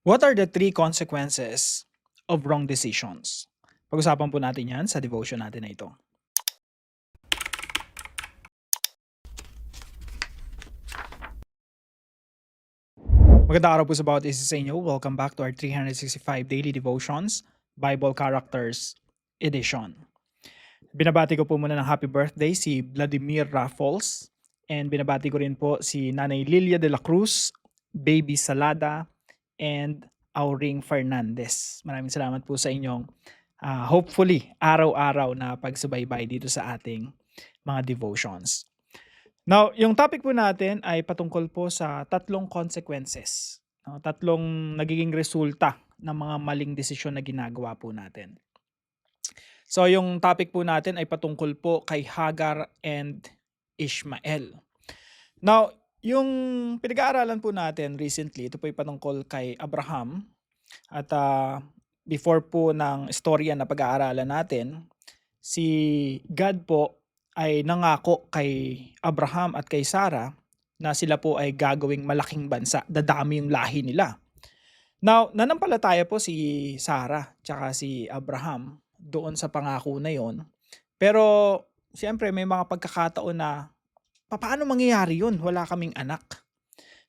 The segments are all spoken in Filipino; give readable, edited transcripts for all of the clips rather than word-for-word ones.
What are the three consequences of wrong decisions? Pag-usapan po natin yan sa devotion natin na ito. Magandang araw po sa bawat isa sa inyo. Welcome back to our 365 Daily Devotions, Bible Characters Edition. Binabati ko po muna ng happy birthday si Vladimir Raffles, and binabati ko rin po si Nanay Lilia de la Cruz, Baby Salada, and Auring Fernandez. Maraming salamat po sa inyong hopefully araw-araw na pagsubaybay dito sa ating mga devotions. Now, yung topic po natin ay patungkol po sa tatlong consequences, no? Tatlong nagiging resulta ng mga maling desisyon na ginagawa po natin. So, yung topic po natin ay patungkol po kay Hagar and Ishmael. Now, yung pinag-aaralan po natin recently, ito po ay patungkol kay Abraham. At before po ng istorya na pag-aaralan natin, si God po ay nangako kay Abraham at kay Sarah na sila po ay gagawing malaking bansa, dadami yung lahi nila. Now, nanampalataya po si Sarah tsaka si Abraham doon sa pangako na yon. Pero siyempre may mga pagkakataon na paano mangyayari yun? Wala kaming anak.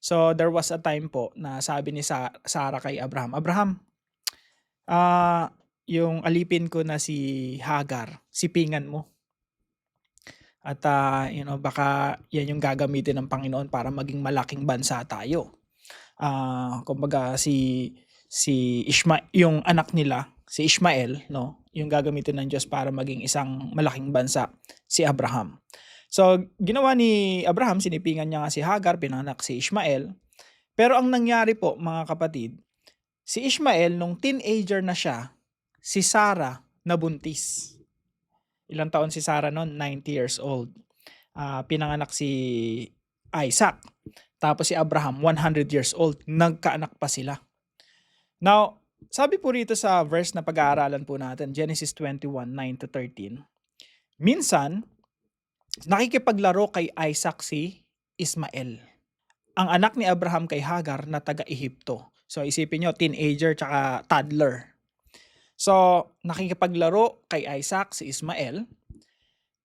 So there was a time po na sabi ni Sarah kay Abraham, Abraham, yung alipin ko na si Hagar, sipingan mo. At baka yan yung gagamitin ng Panginoon para maging malaking bansa tayo. Kumbaga si yung anak nila, si Ishmael, no, yung gagamitin ng Diyos para maging isang malaking bansa, si Abraham. So ginawa ni Abraham, sinipingan niya nga si Hagar, pinanak si Ishmael. Pero ang nangyari po, mga kapatid, si Ishmael nung teenager na siya, si Sarah nabuntis. Ilang taon si Sarah noon? 90 years old. Pinanganak si Isaac. Tapos si Abraham, 100 years old. Nagkaanak pa sila. Now, sabi po rito sa verse na pag-aaralan po natin, Genesis 21:9-13, minsan, nakikipaglaro kay Isaac si Ismael, ang anak ni Abraham kay Hagar na taga-Ehipto. So isipin nyo, teenager tsaka toddler. So, nakikipaglaro kay Isaac si Ismael.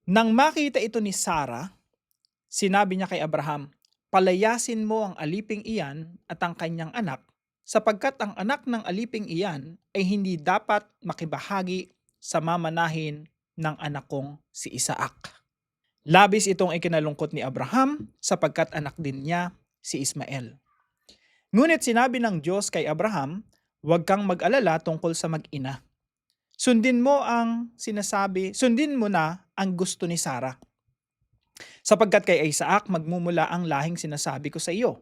Nang makita ito ni Sarah, sinabi niya kay Abraham, palayasin mo ang aliping iyan at ang kanyang anak, sapagkat ang anak ng aliping iyan ay hindi dapat makibahagi sa mamanahin ng anak kong si Isaac. Labis itong ikinalungkot ni Abraham, sapagkat anak din niya si Ismael. Ngunit sinabi ng Diyos kay Abraham, huwag kang mag-alala tungkol sa mag-ina. Sundin mo na ang gusto ni Sarah. Sapagkat kay Isaac magmumula ang lahing sinasabi ko sa iyo.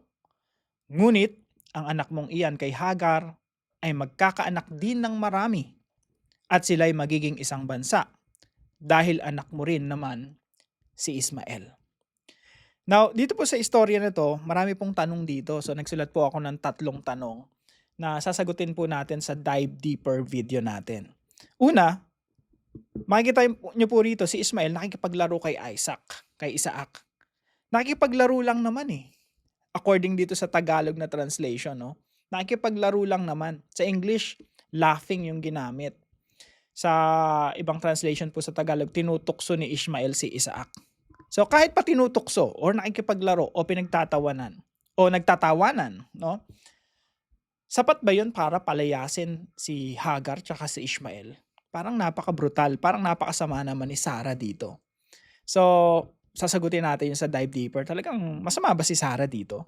Ngunit ang anak mong iyan kay Hagar ay magkakaanak din ng marami at sila'y magiging isang bansa dahil anak mo rin naman si Ismael. Now, dito po sa istorya na to, marami pong tanong dito. So nagsulat po ako ng 3 tanong na sasagutin po natin sa dive deeper video natin. Una, makikita nyo po rito si Ismael nakikipaglaro kay Isaac. Nakikipaglaro lang naman eh. According dito sa Tagalog na translation, no? Nakikipaglaro lang naman. Sa English, laughing yung ginamit. Sa ibang translation po sa Tagalog, tinutukso ni Ishmael si Isaac. So kahit pa tinutukso or nakikipaglaro o pinagtatawanan o nagtatawanan, no? Sapat ba yun para palayasin si Hagar tsaka si Ishmael? Parang napaka-brutal, parang napakasama naman ni Sarah dito. So, sasagutin natin yung sa dive deeper. Talagang masama ba si Sarah dito?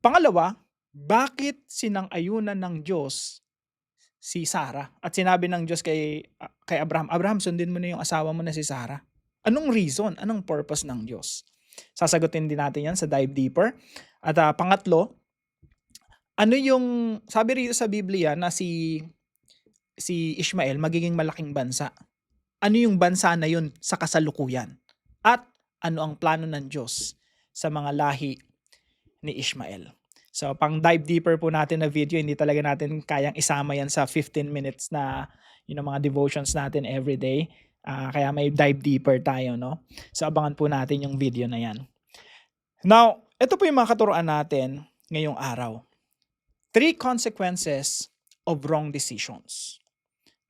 Pangalawa, bakit sinang-ayunan ng Diyos si Sarah? At sinabi ng Diyos kay Abraham, Abraham, sundin mo na yung asawa mo na si Sarah. Anong reason? Anong purpose ng Diyos? Sasagutin din natin yan sa dive deeper. At pangatlo, ano yung, sabi rito sa Biblia na si Ishmael magiging malaking bansa. Ano yung bansa na yun sa kasalukuyan? At ano ang plano ng Diyos sa mga lahi ni Ishmael? So, pang dive deeper po natin na video, hindi talaga natin kayang isama yan sa 15 minutes na mga devotions natin every day. Kaya may dive deeper tayo, no? So, abangan po natin yung video na yan. Now, ito po yung mga katuruan natin ngayong araw. Three consequences of wrong decisions.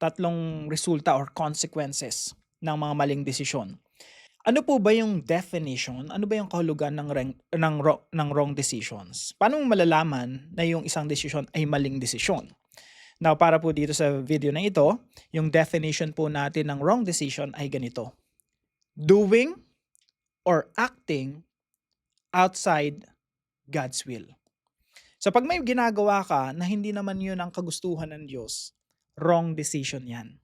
Tatlong resulta or consequences ng mga maling desisyon. Ano po ba yung definition? Ano ba yung kahulugan ng wrong decisions? Paano mo malalaman na yung isang desisyon ay maling desisyon? Now, para po dito sa video na ito, yung definition po natin ng wrong decision ay ganito. Doing or acting outside God's will. So pag may ginagawa ka na hindi naman yun ang kagustuhan ng Diyos, wrong decision yan.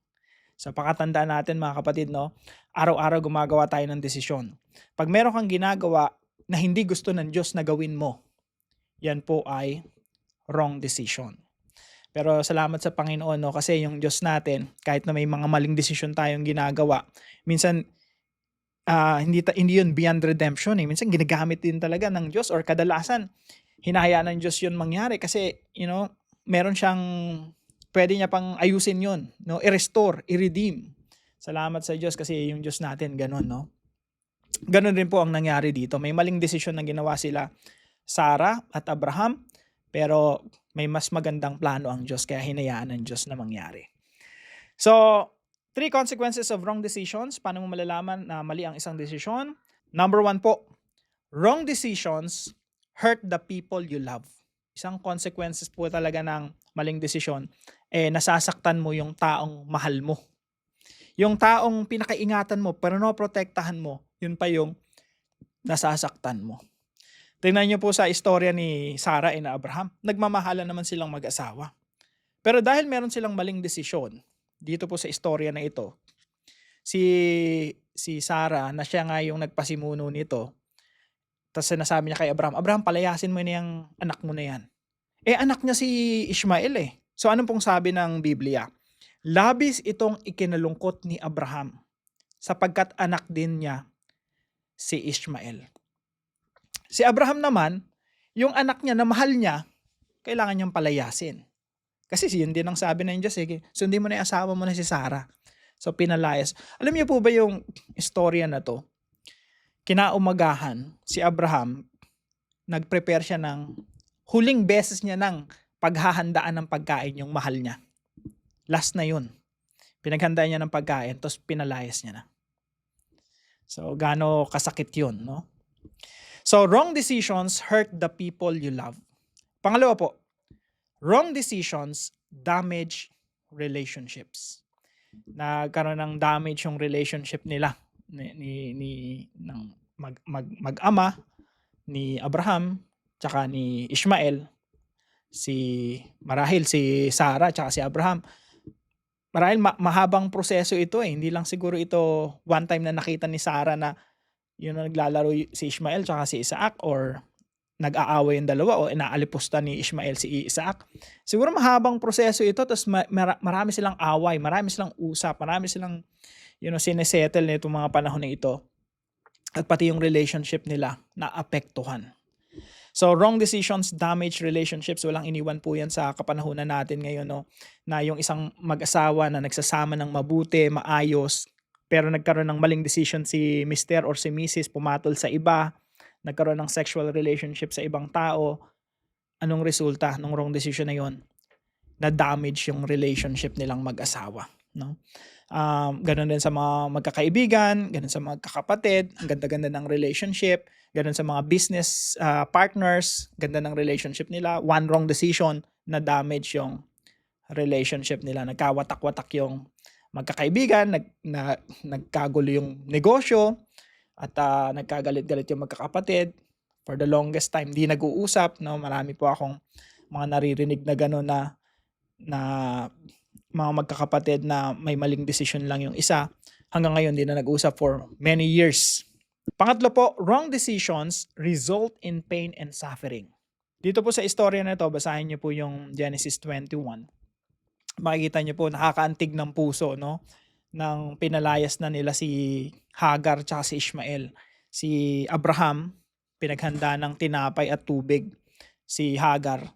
So pakatandaan natin mga kapatid, no? Araw-araw gumagawa tayo ng desisyon. Pag meron kang ginagawa na hindi gusto ng Diyos na gawin mo, yan po ay wrong decision. Pero salamat sa Panginoon, no? Kasi yung Diyos natin, kahit na may mga maling desisyon tayong ginagawa, minsan hindi yun beyond redemption. Minsan ginagamit din talaga ng Diyos or kadalasan hinahayaan ng Diyos yun mangyari kasi, meron siyang, pwede niya pang ayusin yun, no? I-restore, i-redeem. Salamat sa Diyos kasi yung Diyos natin, ganun, no? Ganun rin po ang nangyari dito. May maling desisyon na ginawa sila, Sarah at Abraham, pero may mas magandang plano ang Diyos kaya hinayaan ng Diyos na mangyari. So, 3 consequences of wrong decisions. Paano mo malalaman na mali ang isang desisyon? Number 1 po, wrong decisions hurt the people you love. Isang consequences po talaga ng maling desisyon, nasasaktan mo yung taong mahal mo. Yung taong pinakaingatan mo, pero protektahan mo, yun pa yung nasasaktan mo. Tingnan niyo po sa istorya ni Sarah and Abraham. Nagmamahalan naman silang mag-asawa. Pero dahil meron silang maling desisyon, dito po sa istorya na ito, si Sarah, na siya nga yung nagpasimuno nito, tapos sinasabi niya kay Abraham, Abraham, palayasin mo na yung anak mo na yan. Anak niya si Ishmael eh. So anong pong sabi ng Biblia? Labis itong ikinalungkot ni Abraham sapagkat anak din niya si Ishmael. Si Abraham naman, yung anak niya na mahal niya, kailangan niyang palayasin. Kasi yun din ang sabi ng Diyos, sundin mo na yung asawa mo na si Sarah. So pinalayas. Alam niyo po ba yung istorya na to? Kinaumagahan, si Abraham, nag-prepare siya ng huling beses niya ng paghahandaan ng pagkain yung mahal niya. Last na yun. Pinaghandaan niya ng pagkain, tapos pinalayas niya na. So, gaano kasakit yun, no? So, wrong decisions hurt the people you love. Pangalawa po, wrong decisions damage relationships. Nagkaroon ng damage yung relationship nila ng mag-ama ni Abraham tsaka ni Ishmael, marahil si Sarah tsaka si Abraham. Marahil mahabang proseso ito hindi lang siguro ito one time na nakita ni Sarah na yun na naglalaro si Ishmael tsaka si Isaac or nag-aaway yung dalawa o inaalipusta ni Ishmael si Isaac. Siguro mahabang proseso ito, tapos marami silang away, marami silang usap, marami silang sinesettle na itong mga panahon na ito. At pati yung relationship nila naapektuhan. So wrong decisions damage relationships. Walang iniwan po yan sa kapanahunan natin ngayon, no? Na yung isang mag-asawa na nagsasama ng mabuti, maayos, pero nagkaroon ng maling decision si Mr. or si Mrs. pumatol sa iba, nagkaroon ng sexual relationship sa ibang tao. Anong resulta ng wrong decision na yon? Na-damage yung relationship nilang mag-asawa, no? Ganun din sa mga magkakaibigan, ganun sa mga kakapatid, ang ganda-ganda ng relationship, ganun sa mga business partners, ganda ng relationship nila. One wrong decision na damage yung relationship nila. Nagkawatak-watak yung magkakaibigan, nagkagulo yung negosyo, at nagkagalit-galit yung magkakapatid. For the longest time, di nag-uusap, no? Marami po akong mga naririnig na gano'n na mga magkakapatid na may maling decision lang yung isa. Hanggang ngayon, di na nag-usap for many years. Pangatlo po, wrong decisions result in pain and suffering. Dito po sa istorya na ito, basahin niyo po yung Genesis 21. Makikita niyo po, nakakaantig ng puso, no? Nang pinalayas na nila si Hagar at si Ishmael. Si Abraham, pinaghanda ng tinapay at tubig si Hagar,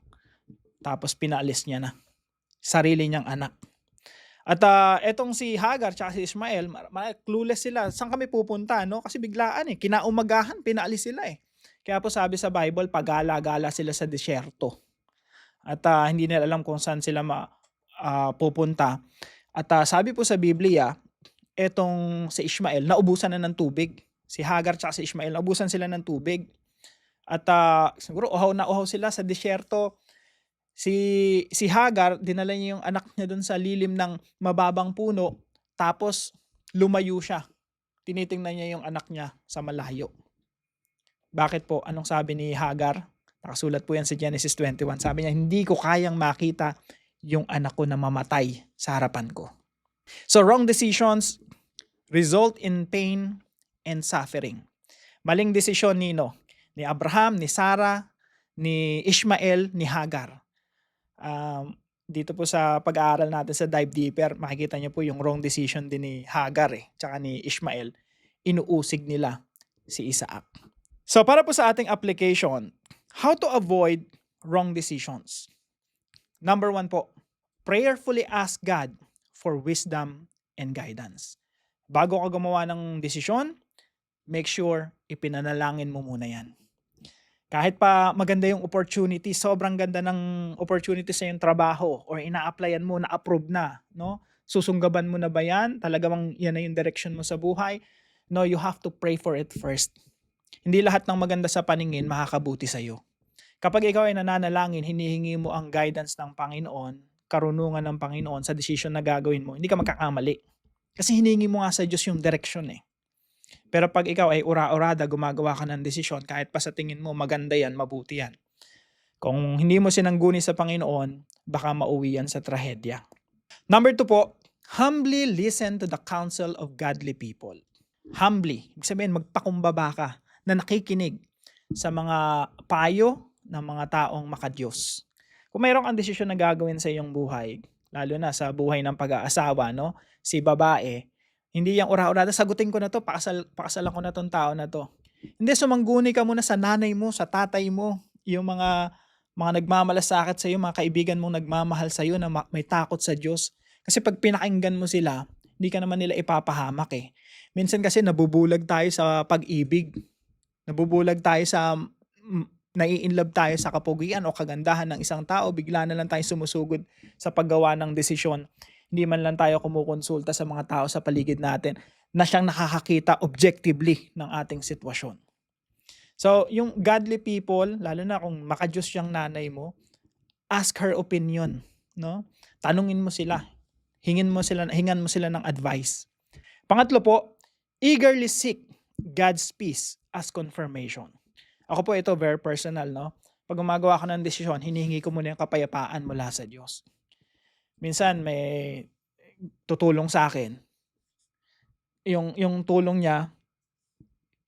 tapos pinaalis niya na sarili niyang anak. At etong si Hagar at si Ishmael, clueless sila. Saan kami pupunta, no? Kasi biglaan kinaumagahan, pinaalis sila Kaya po sabi sa Bible, pagala-gala sila sa disyerto. at hindi nila alam kung saan sila pupunta. At sabi po sa Biblia, etong si Ishmael naubusan na ng tubig. Si Hagar tsaka si Ishmael naubusan sila ng tubig. At siguro uhaw na uhaw sila sa disyerto. Si Hagar, dinala niya yung anak niya doon sa lilim ng mababang puno, tapos lumayo siya. Tinitingnan niya yung anak niya sa malayo. Bakit po? Anong sabi ni Hagar? Nakasulat po yan sa Genesis 21. Sabi niya, hindi ko kayang makita yung anak ko na mamatay sa harapan ko. So wrong decisions result in pain and suffering. Maling desisyon nino? Ni Abraham, ni Sarah, ni Ishmael, ni Hagar. Dito po sa pag-aaral natin sa Dive Deeper, makikita niyo po yung wrong decision din ni Hagar tsaka ni Ishmael. Inuusig nila si Isaac. So para po sa ating application, how to avoid wrong decisions. Number 1 po, prayerfully ask God for wisdom and guidance. Bago ka gumawa ng desisyon, make sure ipinanalangin mo muna yan. Kahit pa maganda yung opportunity, sobrang ganda ng opportunity sa yung trabaho or ina-applyan mo, na-approve na, no? Susunggaban mo na ba yan? Talagang yan na yung direction mo sa buhay? No, you have to pray for it first. Hindi lahat ng maganda sa paningin makakabuti sa'yo. Kapag ikaw ay nananalangin, hinihingi mo ang guidance ng Panginoon, karunungan ng Panginoon sa decision na gagawin mo, hindi ka magkakamali. Kasi hinihingi mo nga sa Diyos yung direction eh. Pero pag ikaw ay ura-urada, gumagawa ka ng desisyon, kahit pa sa tingin mo maganda yan, mabuti yan. Kung hindi mo sinangguni sa Panginoon, baka mauwi yan sa trahedya. Number 2 po, humbly listen to the counsel of godly people. Humbly, ibig sabihin magpakumbaba ka na nakikinig sa mga payo ng mga taong makadiyos. Kung mayroon kang desisyon na gagawin sa iyong buhay, lalo na sa buhay ng pag-aasawa, no? Si babae, hindi yung ura-urada, sagutin ko na to, pakasalan ko na tong tao na to. Hindi, sumangguni ka muna sa nanay mo, sa tatay mo, yung mga nagmamalasakit sa iyo, mga kaibigan mong nagmamahal sa iyo na may takot sa Diyos. Kasi pag pinakinggan mo sila, hindi ka naman nila ipapahamak eh. Minsan kasi nabubulag tayo sa pag-ibig. Nabubulag tayo sa nai-inlove tayo sa kapugian o kagandahan ng isang tao, bigla na lang tayo sumusugod sa paggawa ng desisyon. Hindi man lang tayo kumukonsulta sa mga tao sa paligid natin na siyang nakakakita objectively ng ating sitwasyon. So, yung godly people, lalo na kung makadiyos yung nanay mo, ask her opinion, no? Tanungin mo sila. Hingan mo sila ng advice. Pangatlo po, eagerly seek God's peace as confirmation. Ako po ito very personal, no? Pag gumagawa ka ng desisyon, hinihingi ko muna yung kapayapaan mula sa Diyos. Minsan may tutulong sa akin. Yung tulong niya,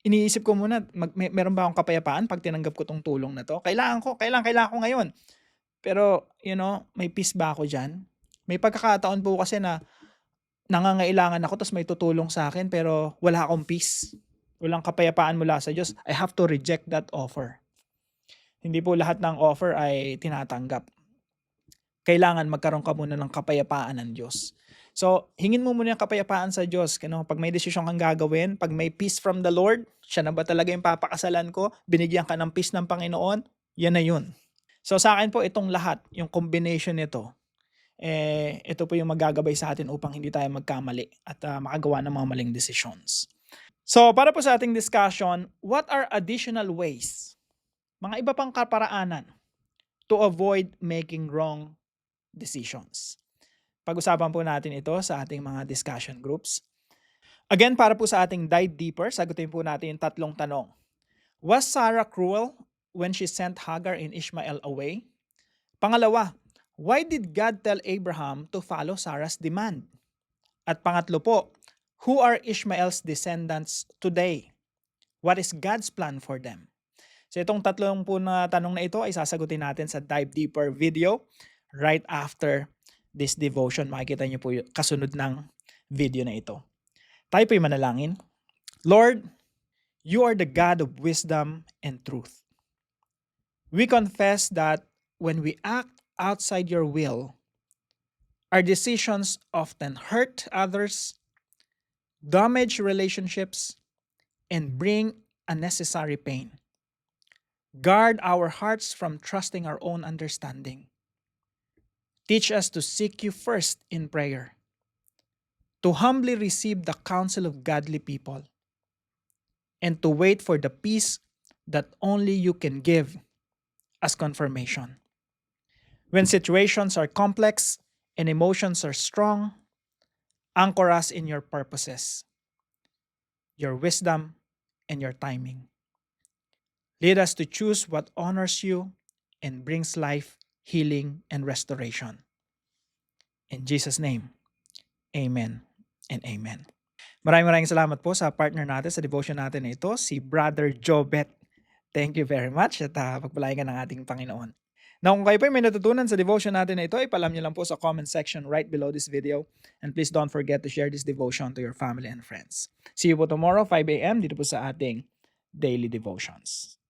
iniisip ko muna, meron ba akong kapayapaan pag tinanggap ko tong tulong na to? Kailangan ko ngayon. Pero, may peace ba ako dyan? May pagkakataon po kasi na nangangailangan ako tapos may tutulong sa akin pero wala akong peace. Walang kapayapaan mula sa Diyos. I have to reject that offer. Hindi po lahat ng offer ay tinatanggap. Kailangan magkaroon ka muna ng kapayapaan ng Diyos. So, hingin mo muna yung kapayapaan sa Diyos. Pag may desisyon kang gagawin, pag may peace from the Lord, siya na ba talaga yung papakasalan ko? Binigyan ka ng peace ng Panginoon? Yan na yun. So, sa akin po, itong lahat, yung combination nito, ito po yung magagabay sa atin upang hindi tayo magkamali at makagawa ng mga maling decisions. So, para po sa ating discussion, what are additional ways, mga iba pang kaparaanan, to avoid making wrong decisions? Pag-usapan po natin ito sa ating mga discussion groups. Again, para po sa ating dive deeper, sagutin po natin yung tatlong tanong. Was Sarah cruel when she sent Hagar and Ishmael away? Pangalawa, why did God tell Abraham to follow Sarah's demand? At pangatlo po, who are Ishmael's descendants today? What is God's plan for them? So itong tatlong po na tanong na ito ay sasagutin natin sa Dive Deeper video right after this devotion. Makikita niyo po yung kasunod ng video na ito. Tayo po'y manalangin. Lord, you are the God of wisdom and truth. We confess that when we act outside your will, our decisions often hurt others, damage relationships, and bring unnecessary pain. Guard our hearts from trusting our own understanding. Teach us to seek you first in prayer, to humbly receive the counsel of godly people, and to wait for the peace that only you can give as confirmation. When situations are complex and emotions are strong, anchor us in your purposes, your wisdom, and your timing. Lead us to choose what honors you and brings life, healing, and restoration. In Jesus' name, amen and amen. Maraming salamat po sa partner natin sa devotion natin na ito, si Brother Jobet. Thank you very much at pagpalain ka ng ating Panginoon. Now, kung kayo po ay may natutunan sa devotion natin na ito, ipalam nyo lang po sa comment section right below this video. And please don't forget to share this devotion to your family and friends. See you po tomorrow, 5 a.m. dito po sa ating Daily Devotions.